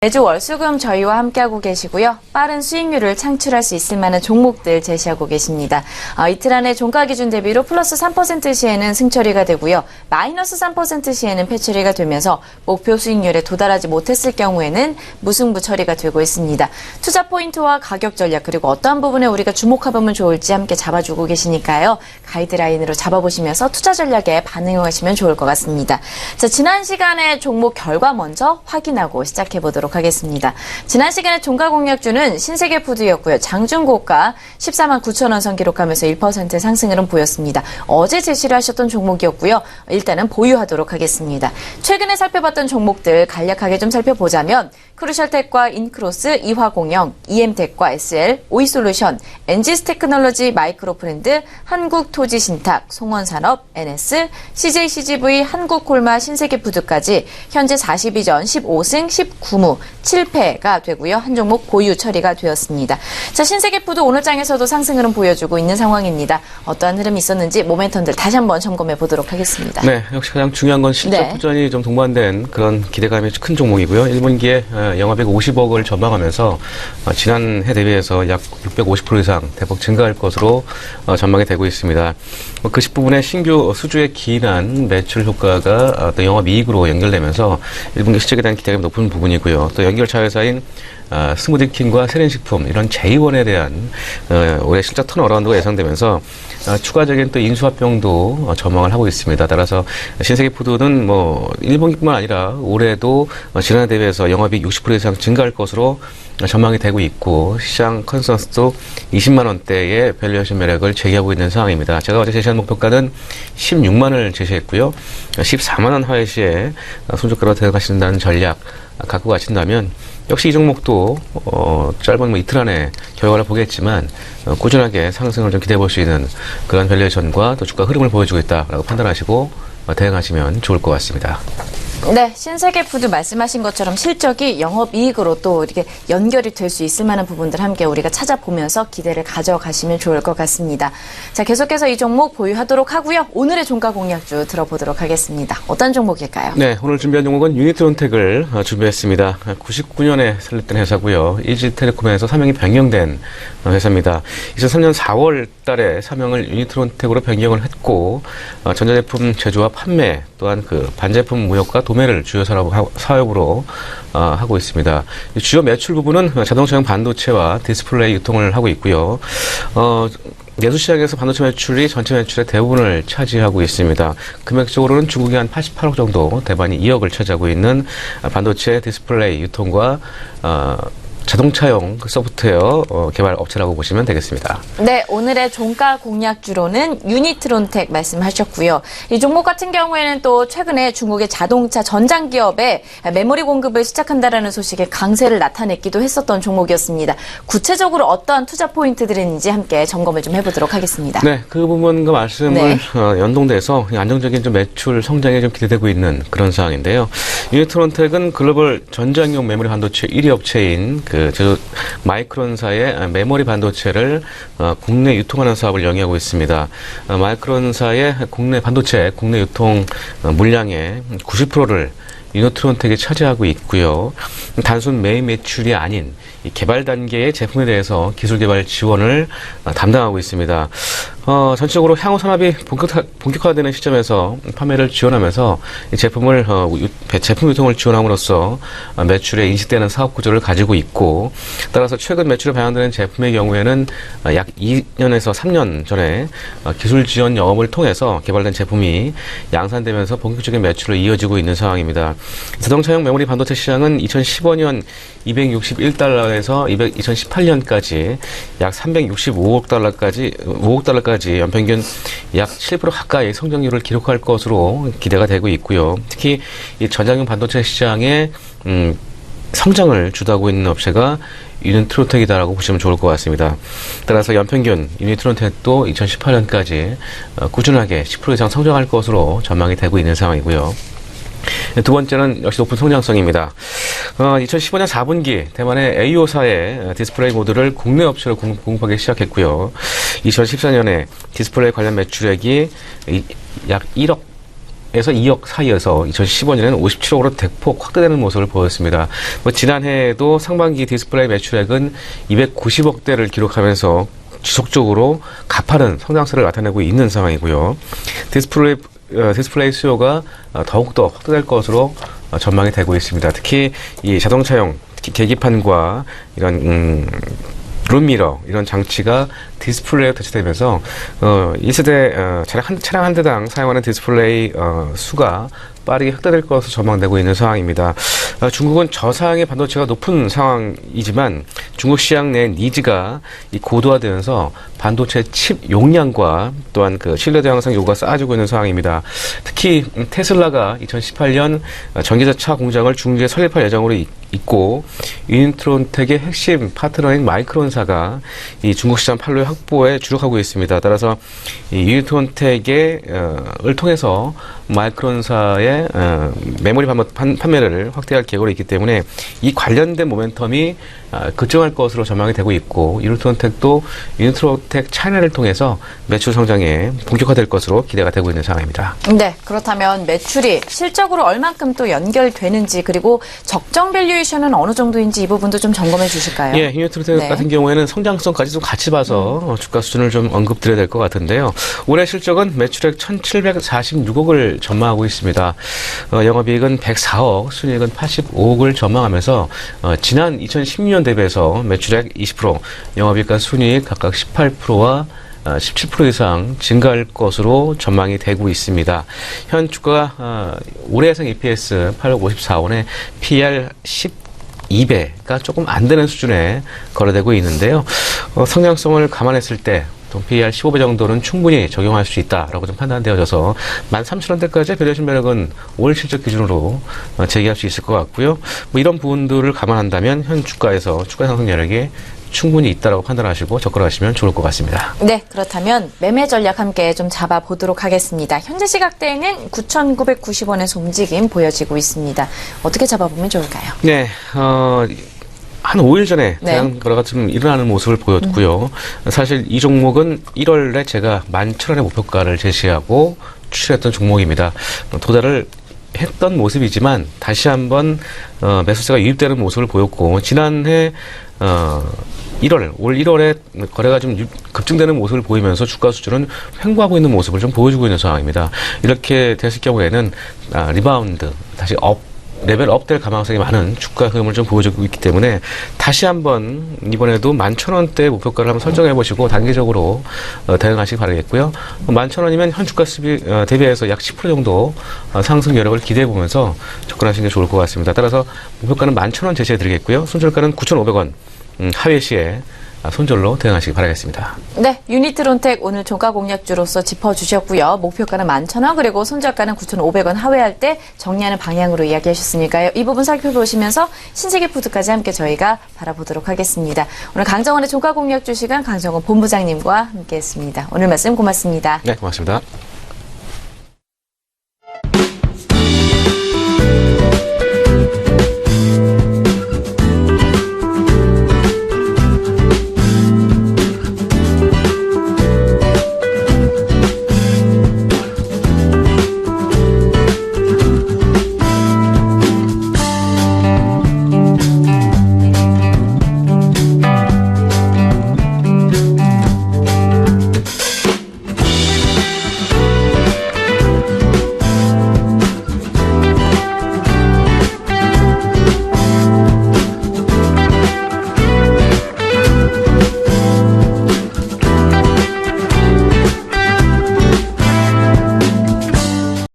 매주 월수금 저희와 함께하고 계시고요. 빠른 수익률을 창출할 수 있을 만한 종목들 제시하고 계십니다. 이틀 안에 종가 기준 대비로 플러스 3% 시에는 승처리가 되고요. 마이너스 3% 시에는 패처리가 되면서 목표 수익률에 도달하지 못했을 경우에는 무승부 처리가 되고 있습니다. 투자 포인트와 가격 전략 그리고 어떠한 부분에 우리가 주목해보면 좋을지 함께 잡아주고 계시니까요. 가이드라인으로 잡아보시면서 투자 전략에 반응하시면 좋을 것 같습니다. 자, 지난 시간에 종목 결과 먼저 확인하고 시작해보도록 하겠습니다. 지난 시간에 종가 공략주는 신세계푸드였고요. 장중고가 14만 9천 원 선 기록하면서 1% 상승을 보였습니다. 어제 제시를 하셨던 종목이었고요. 일단은 보유하도록 하겠습니다. 최근에 살펴봤던 종목들 간략하게 좀 살펴보자면 크루셜텍과 인크로스, 이화공영, EM텍과 SL, 오이솔루션, 엔지스테크놀로지, 마이크로프렌드, 한국토지신탁, 송원산업, NS, CJCGV, 한국콜마, 신세계푸드까지 현재 42전 15승 19무 7패가 되고요. 한 종목 보유 처리가 되었습니다. 자, 신세계푸드 오늘 장에서도 상승을 보여주고 있는 상황입니다. 어떠한 흐름이 있었는지 모멘텀들 다시 한번 점검해 보도록 하겠습니다. 네, 역시 가장 중요한 건 실적 호전이 좀 동반된 그런 기대감이 큰 종목이고요. 1분기에 영업이익 50억을 전망하면서 지난해 대비해서 약 650% 이상 대폭 증가할 것으로 전망이 되고 있습니다. 그 부분에 신규 수주에 기인한 매출 효과가 또 영업이익으로 연결되면서 1분기 실적에 대한 기대감이 높은 부분이고요. 또 연결차 회사인 스무디킹과 세린식품 이런 제2원에 대한 올해 실적 턴어라운드가 예상되면서 추가적인 또 인수합병도 전망을 하고 있습니다. 따라서 신세계푸드는 뭐 1분기뿐만 아니라 올해도 지난해 대비해서 영업이익 60% 이상 증가할 것으로 전망이 되고 있고 시장 컨센서스도 20만 원대의 밸류에이션 매력을 제기하고 있는 상황입니다. 제가 어제 제시한 목표가는 16만을 제시했고요. 14만 원 하회 시에 손절가로 데려가신다는 전략 갖고 가신다면 역시 이 종목도 짧은 이틀 안에 결과를 보겠지만 꾸준하게 상승을 좀 기대해 볼 수 있는 그런 밸류에이션과 또 주가 흐름을 보여주고 있다라고 판단하시고 대응하시면 좋을 것 같습니다. 네, 신세계푸드 말씀하신 것처럼 실적이 영업이익으로 또 이렇게 연결이 될 수 있을 만한 부분들 함께 우리가 찾아보면서 기대를 가져가시면 좋을 것 같습니다. 자, 계속해서 이 종목 보유하도록 하고요. 오늘의 종가 공략주 들어보도록 하겠습니다. 어떤 종목일까요? 네, 오늘 준비한 종목은 유니트론텍을 준비했습니다. 99년에 설립된 회사고요. 이지텔레콤에서 사명이 변경된 회사입니다. 2003년 4월 달에 사명을 유니트론텍으로 변경을 했고 전자제품 제조와 판매 또한 그 반제품 무역과 도매를 주요 사업으로 하고 있습니다. 주요 매출 부분은 자동차용 반도체와 디스플레이 유통을 하고 있고요. 내수시장에서 반도체 매출이 전체 매출의 대부분을 차지하고 있습니다. 금액적으로는 중국이 한 88억 정도, 대만이 2억을 차지하고 있는 반도체 디스플레이 유통과 자동차용 소프트웨어 개발 업체라고 보시면 되겠습니다. 네, 오늘의 종가 공략주로는 유니트론텍 말씀하셨고요. 이 종목 같은 경우에는 또 최근에 중국의 자동차 전장 기업에 메모리 공급을 시작한다라는 소식에 강세를 나타냈기도 했었던 종목이었습니다. 구체적으로 어떠한 투자 포인트들인지 함께 점검을 좀 해보도록 하겠습니다. 네, 그 부분과 말씀을 연동돼서 안정적인 좀 매출 성장에 좀 기대되고 있는 그런 상황인데요. 유니트론텍은 글로벌 전장용 메모리 반도체 1위 업체인 마이크론사의 메모리 반도체를 국내 유통하는 사업을 영위하고 있습니다. 마이크론사의 국내 유통 물량의 90%를 유니트론텍이 차지하고 있고요. 단순 메인 매출이 아닌 이 개발 단계의 제품에 대해서 기술 개발 지원을 담당하고 있습니다. 전체적으로 향후 산업이 본격화되는 시점에서 판매를 지원하면서 이 제품 유통을 지원함으로써 매출에 인식되는 사업 구조를 가지고 있고 따라서 최근 매출에 반영되는 제품의 경우에는 약 2년에서 3년 전에 기술 지원 영업을 통해서 개발된 제품이 양산되면서 본격적인 매출로 이어지고 있는 상황입니다. 자동차용 메모리 반도체 시장은 2015년 261달러에서 2018년까지 약 365억 달러까지 연평균 약 7% 가까이 성장률을 기록할 것으로 기대가 되고 있고요. 특히 이 전장용 반도체 시장의 성장을 주도하고 있는 업체가 유니트론텍이다라고 보시면 좋을 것 같습니다. 따라서 연평균 유니트론텍도 2018년까지 꾸준하게 10% 이상 성장할 것으로 전망이 되고 있는 상황이고요. 두 번째는 역시 높은 성장성입니다. 2015년 4분기 대만의 AO사의 디스플레이 모듈을 국내 업체로 공급하기 시작했고요. 2014년에 디스플레이 관련 매출액이 약 1억 에서 2억 사이여서 2015년에는 57억으로 대폭 확대되는 모습을 보였습니다. 지난해에도 상반기 디스플레이 매출액은 290억대를 기록하면서 지속적으로 가파른 성장세를 나타내고 있는 상황이고요. 디스플레이 수요가 더욱더 확대될 것으로 전망이 되고 있습니다. 특히 이 자동차용 계기판과 이런 룸미러 이런 장치가 디스플레이로 대체되면서 1세대 차량 한 대당 사용하는 디스플레이 수가 빠르게 확대될 것으로 전망되고 있는 상황입니다. 중국은 저사양의 반도체가 높은 상황이지만 중국 시장 내 니즈가 이 고도화되면서 반도체 칩 용량과 또한 그 신뢰도 향상 요구가 쌓아지고 있는 상황입니다. 특히 테슬라가 2018년 전기자차 공장을 중국에 설립할 예정으로 있고 유니트론텍의 핵심 파트너인 마이크론사가 이 중국 시장 판로 확보에 주력하고 있습니다. 따라서 이 유니트론텍을 통해서 마이크론사의 메모리 판매를 확대할 계획으로 있기 때문에 이 관련된 모멘텀이 급증할 것으로 전망이 되고 있고 유니트론텍도 유니트론텍 차이나를 통해서 매출 성장에 본격화될 것으로 기대가 되고 있는 상황입니다. 네, 그렇다면 매출이 실적으로 얼만큼 또 연결되는지 그리고 적정 밸류에이션은 어느 정도인지 이 부분도 좀 점검해 주실까요? 예, 유니트론텍 같은 경우에는 성장성까지 좀 같이 봐서 주가 수준을 좀 언급드려야 될 것 같은데요. 올해 실적은 매출액 1,746억을 전망하고 있습니다. 영업이익은 104억, 순이익은 85억을 전망하면서 지난 2016년 대비해서 매출액 20%, 영업이익과 순이익 각각 18%와 17% 이상 증가할 것으로 전망이 되고 있습니다. 현 주가가 올해 예상 EPS 854원에 PER 12배가 조금 안 되는 수준에 거래되고 있는데요. 성장성을 감안했을 때 PER 15배 정도는 충분히 적용할 수 있다라고 좀 판단되어져서 13,000원대까지의 배려심 매력은 올 실적 기준으로 제기할 수 있을 것 같고요. 이런 부분들을 감안한다면 현 주가에서 주가 상승 여력이 충분히 있다라고 판단하시고 접근하시면 좋을 것 같습니다. 네, 그렇다면 매매 전략 함께 좀 잡아보도록 하겠습니다. 현재 시각대에는 9,990원에서 움직임 보여지고 있습니다. 어떻게 잡아보면 좋을까요? 네, 한 5일 전에 대한 거래가 좀 일어나는 모습을 보였고요. 사실 이 종목은 1월에 제가 11,000원의 목표가를 제시하고 추출했던 종목입니다. 도달을 했던 모습이지만 다시 한번 매수세가 유입되는 모습을 보였고 지난해 올 1월에 거래가 좀 급증되는 모습을 보이면서 주가 수준은 횡보하고 있는 모습을 좀 보여주고 있는 상황입니다. 이렇게 됐을 경우에는 리바운드, 다시 레벨업 될 가능성이 많은 주가 흐름을 좀 보여주고 있기 때문에 다시 한번 이번에도 11,000원대 목표가를 한번 설정해 보시고 단기적으로 대응하시기 바라겠고요. 11,000원이면 현 주가 대비해서 약 10% 정도 상승 여력을 기대해 보면서 접근하시는 게 좋을 것 같습니다. 따라서 목표가는 11,000원 제시해 드리겠고요. 손절가는 9,500원 하회 시에 손절로 대응하시기 바라겠습니다. 네, 유니트론텍 오늘 종가 공략주로서 짚어주셨고요. 목표가는 11,000원 그리고 손절가는 9,500원 하회할 때 정리하는 방향으로 이야기하셨으니까요. 이 부분 살펴보시면서 신세계푸드까지 함께 저희가 바라보도록 하겠습니다. 오늘 강정원의 종가 공략주 시간 강정원 본부장님과 함께했습니다. 오늘 말씀 고맙습니다. 네, 고맙습니다.